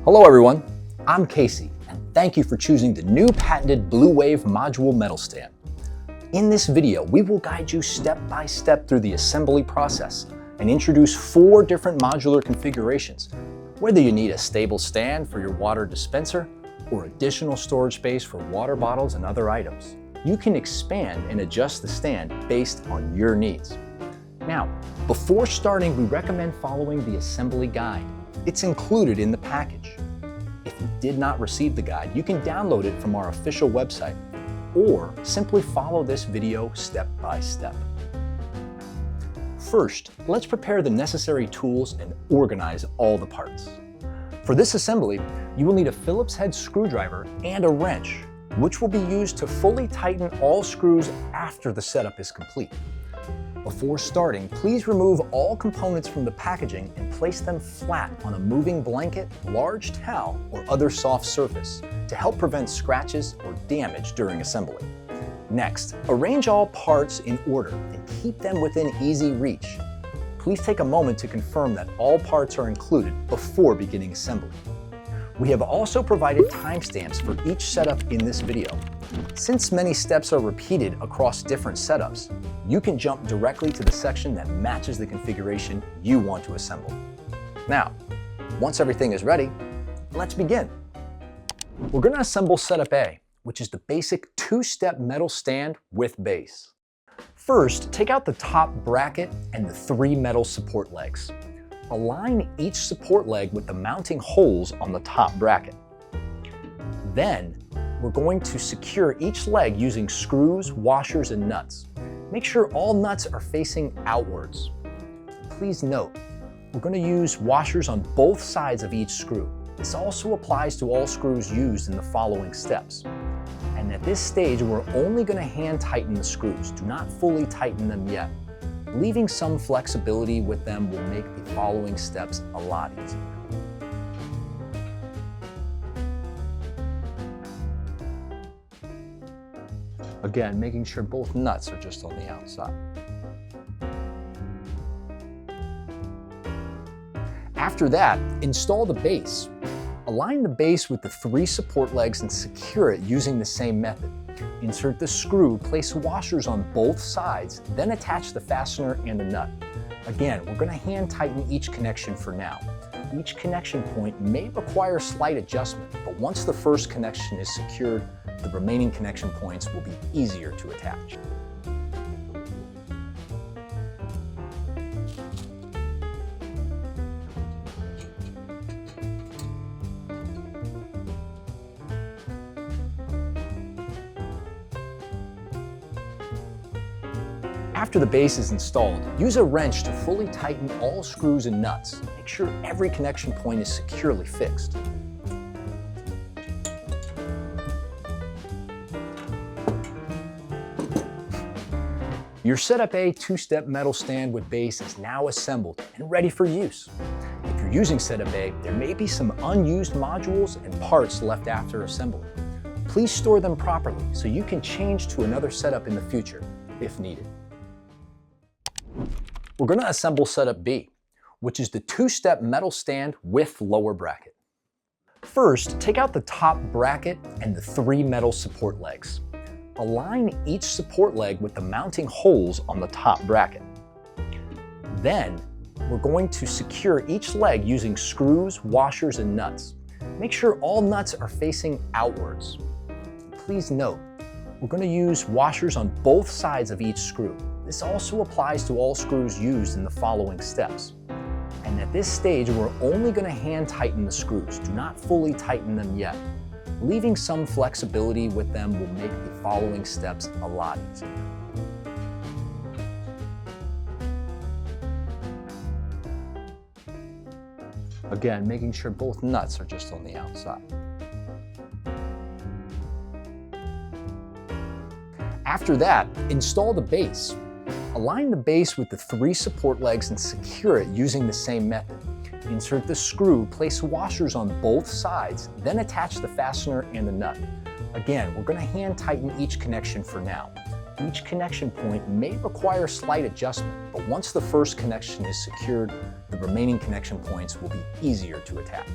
Hello everyone, I'm Casey, and thank you for choosing the new patented Bluewave Modular Metal Stand. In this video, we will guide you step by step through the assembly process and introduce 4 different modular configurations. Whether you need a stable stand for your water dispenser or additional storage space for water bottles and other items, you can expand and adjust the stand based on your needs. Now, before starting, we recommend following the assembly guide. It's included in the package. If you did not receive the guide, you can download it from our official website or simply follow this video step by step. First, let's prepare the necessary tools and organize all the parts. For this assembly, you will need a Phillips head screwdriver and a wrench, which will be used to fully tighten all screws after the setup is complete. Before starting, please remove all components from the packaging and place them flat on a moving blanket, large towel, or other soft surface to help prevent scratches or damage during assembly. Next, arrange all parts in order and keep them within easy reach. Please take a moment to confirm that all parts are included before beginning assembly. We have also provided timestamps for each setup in this video. Since many steps are repeated across different setups, you can jump directly to the section that matches the configuration you want to assemble. Now, once everything is ready, let's begin. We're going to assemble setup A, which is the basic 2-step metal stand with base. First, take out the top bracket and the 3 metal support legs. Align each support leg with the mounting holes on the top bracket. Then, we're going to secure each leg using screws, washers, and nuts. Make sure all nuts are facing outwards. Please note, we're going to use washers on both sides of each screw. This also applies to all screws used in the following steps. And at this stage, we're only going to hand tighten the screws. Do not fully tighten them yet. Leaving some flexibility with them will make the following steps a lot easier. Again, making sure both nuts are just on the outside. After that, install the base. Align the base with the 3 support legs and secure it using the same method. Insert the screw, place washers on both sides, then attach the fastener and the nut. Again, we're going to hand tighten each connection for now. Each connection point may require slight adjustment, but once the first connection is secured, the remaining connection points will be easier to attach. After the base is installed, use a wrench to fully tighten all screws and nuts. Make sure every connection point is securely fixed. Your Setup A 2-step metal stand with base is now assembled and ready for use. If you're using Setup A, there may be some unused modules and parts left after assembly. Please store them properly so you can change to another setup in the future if needed. We're going to assemble Setup B, which is the 2-step metal stand with lower bracket. First, take out the top bracket and the 3 metal support legs. Align each support leg with the mounting holes on the top bracket. Then, we're going to secure each leg using screws, washers, and nuts. Make sure all nuts are facing outwards. Please note, we're going to use washers on both sides of each screw. This also applies to all screws used in the following steps. And at this stage, we're only going to hand tighten the screws. Do not fully tighten them yet. Leaving some flexibility with them will make the following steps a lot easier. Again, making sure both nuts are just on the outside. After that, install the base. Align the base with the 3 support legs and secure it using the same method. Insert the screw, place washers on both sides, then attach the fastener and the nut. Again, we're going to hand tighten each connection for now. Each connection point may require slight adjustment, but once the first connection is secured, the remaining connection points will be easier to attach.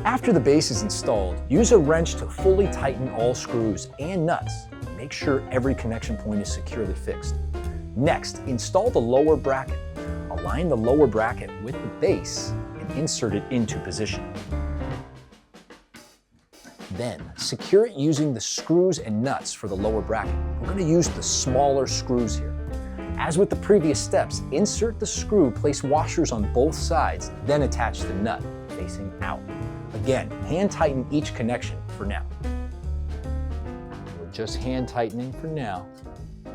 After the base is installed, use a wrench to fully tighten all screws and nuts. Make sure every connection point is securely fixed. Next, install the lower bracket. Align the lower bracket with the base and insert it into position. Then, secure it using the screws and nuts for the lower bracket. We're going to use the smaller screws here. As with the previous steps, insert the screw, place washers on both sides, then attach the nut facing out. Again, hand tighten each connection for now. We're just hand tightening for now.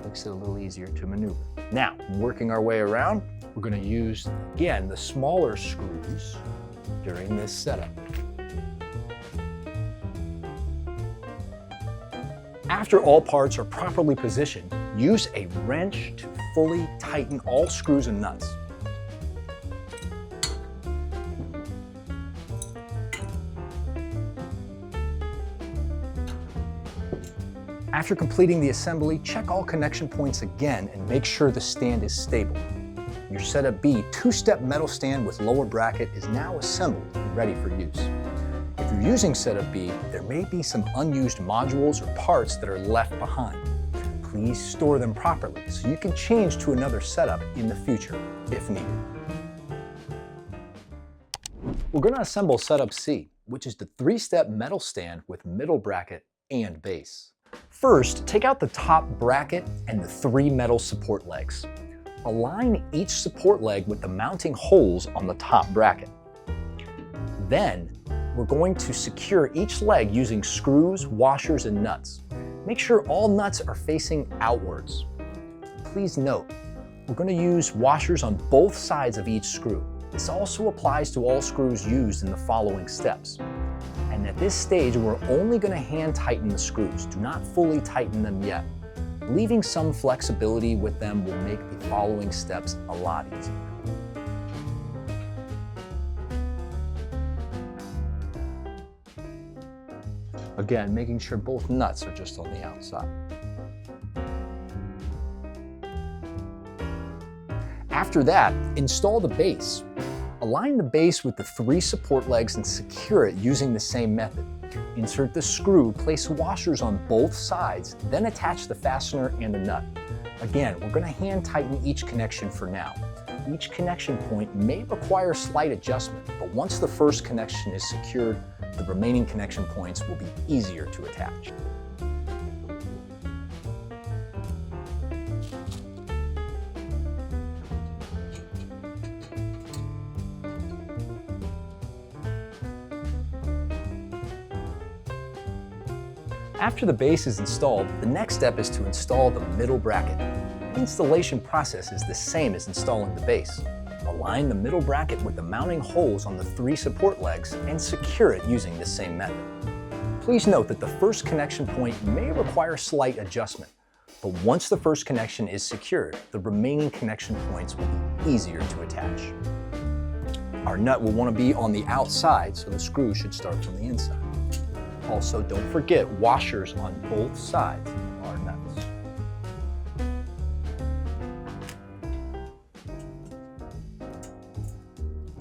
Makes it a little easier to maneuver. Now, working our way around, we're going to use, again, the smaller screws during this setup. After all parts are properly positioned, use a wrench to fully tighten all screws and nuts. After completing the assembly, check all connection points again and make sure the stand is stable. Your Setup B two-step metal stand with lower bracket is now assembled and ready for use. If you're using Setup B, there may be some unused modules or parts that are left behind. Please store them properly so you can change to another setup in the future if needed. We're going to assemble Setup C, which is the three-step metal stand with middle bracket and base. First, take out the top bracket and the three metal support legs. Align each support leg with the mounting holes on the top bracket. Then, we're going to secure each leg using screws, washers, and nuts. Make sure all nuts are facing outwards. Please note, we're going to use washers on both sides of each screw. This also applies to all screws used in the following steps. And at this stage, we're only going to hand tighten the screws. Do not fully tighten them yet. Leaving some flexibility with them will make the following steps a lot easier. Again, making sure both nuts are just on the outside. After that, install the base. Align the base with the three support legs and secure it using the same method. Insert the screw, place washers on both sides, then attach the fastener and the nut. Again, we're going to hand tighten each connection for now. Each connection point may require slight adjustment, but once the first connection is secured, the remaining connection points will be easier to attach. After the base is installed, the next step is to install the middle bracket. The installation process is the same as installing the base. Align the middle bracket with the mounting holes on the three support legs and secure it using the same method. Please note that the first connection point may require slight adjustment, but once the first connection is secured, the remaining connection points will be easier to attach. Our nut will want to be on the outside, so the screw should start from the inside. Also, don't forget washers on both sides of our nuts.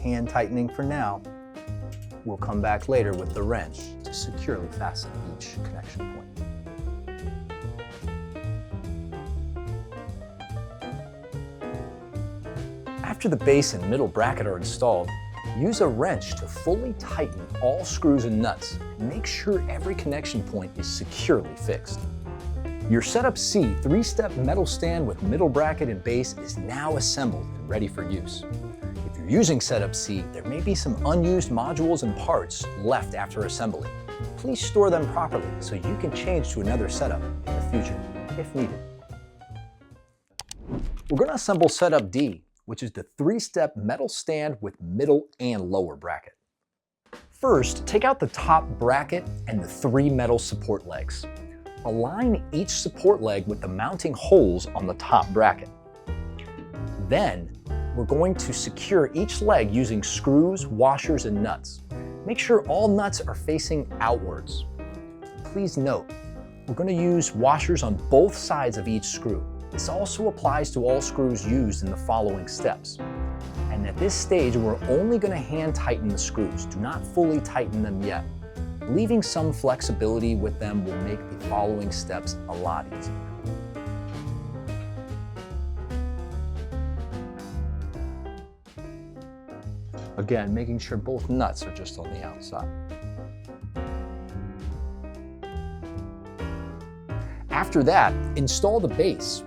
Hand tightening for now. We'll come back later with the wrench to securely fasten each connection point. After the base and middle bracket are installed, use a wrench to fully tighten all screws and nuts. Make sure every connection point is securely fixed. Your Setup C three-step metal stand with middle bracket and base is now assembled and ready for use. If you're using Setup C, there may be some unused modules and parts left after assembly. Please store them properly so you can change to another setup in the future, if needed. We're going to assemble Setup D, which is the three-step metal stand with middle and lower bracket. First, take out the top bracket and the three metal support legs. Align each support leg with the mounting holes on the top bracket. Then, we're going to secure each leg using screws, washers, and nuts. Make sure all nuts are facing outwards. Please note, we're going to use washers on both sides of each screw. This also applies to all screws used in the following steps. And at this stage, we're only going to hand tighten the screws. Do not fully tighten them yet. Leaving some flexibility with them will make the following steps a lot easier. Again, making sure both nuts are just on the outside. After that, install the base.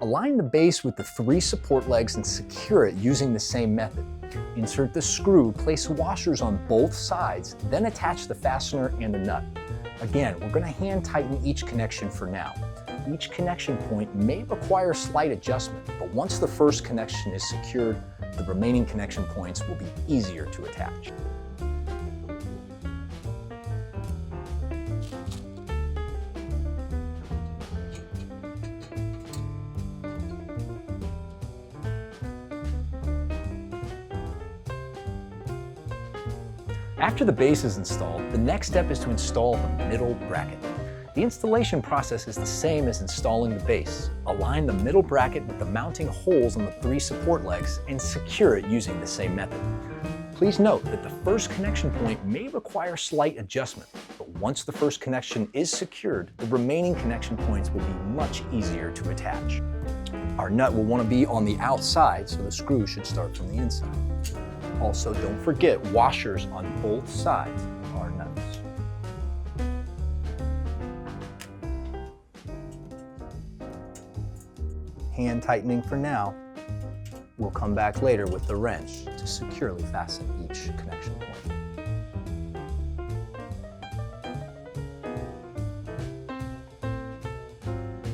Align the base with the 3 support legs and secure it using the same method. Insert the screw, place washers on both sides, then attach the fastener and the nut. Again, we're going to hand tighten each connection for now. Each connection point may require slight adjustment, but once the first connection is secured, the remaining connection points will be easier to attach. After the base is installed, the next step is to install the middle bracket. The installation process is the same as installing the base. Align the middle bracket with the mounting holes on the 3 support legs and secure it using the same method. Please note that the first connection point may require slight adjustment, but once the first connection is secured, the remaining connection points will be much easier to attach. Our nut will want to be on the outside, so the screw should start from the inside. Also, don't forget washers on both sides of our nuts. Hand tightening for now. We'll come back later with the wrench to securely fasten each connection point.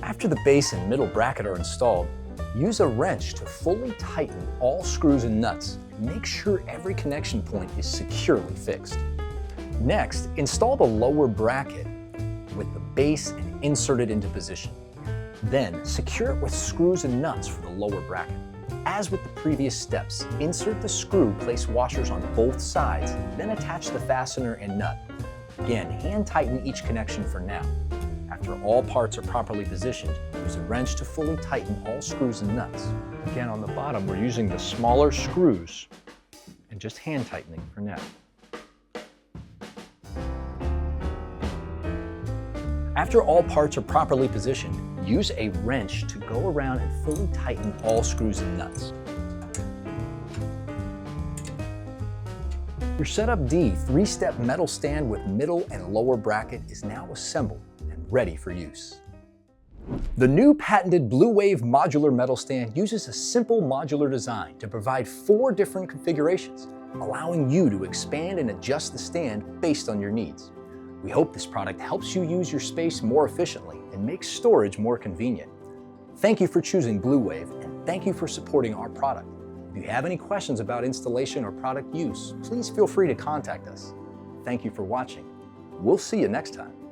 After the base and middle bracket are installed, use a wrench to fully tighten all screws and nuts and make sure every connection point is securely fixed. Next, install the lower bracket with the base and insert it into position. Then, secure it with screws and nuts for the lower bracket. As with the previous steps, insert the screw, place washers on both sides, then attach the fastener and nut. Again, hand tighten each connection for now. After all parts are properly positioned, use a wrench to fully tighten all screws and nuts. Again, on the bottom, we're using the smaller screws and just hand tightening for now. After all parts are properly positioned, use a wrench to go around and fully tighten all screws and nuts. Your Setup D 3-step metal stand with middle and lower bracket is now assembled and ready for use. The new patented Bluewave Modular Metal Stand uses a simple modular design to provide 4 different configurations, allowing you to expand and adjust the stand based on your needs. We hope this product helps you use your space more efficiently and makes storage more convenient. Thank you for choosing Bluewave, and thank you for supporting our product. If you have any questions about installation or product use, please feel free to contact us. Thank you for watching. We'll see you next time.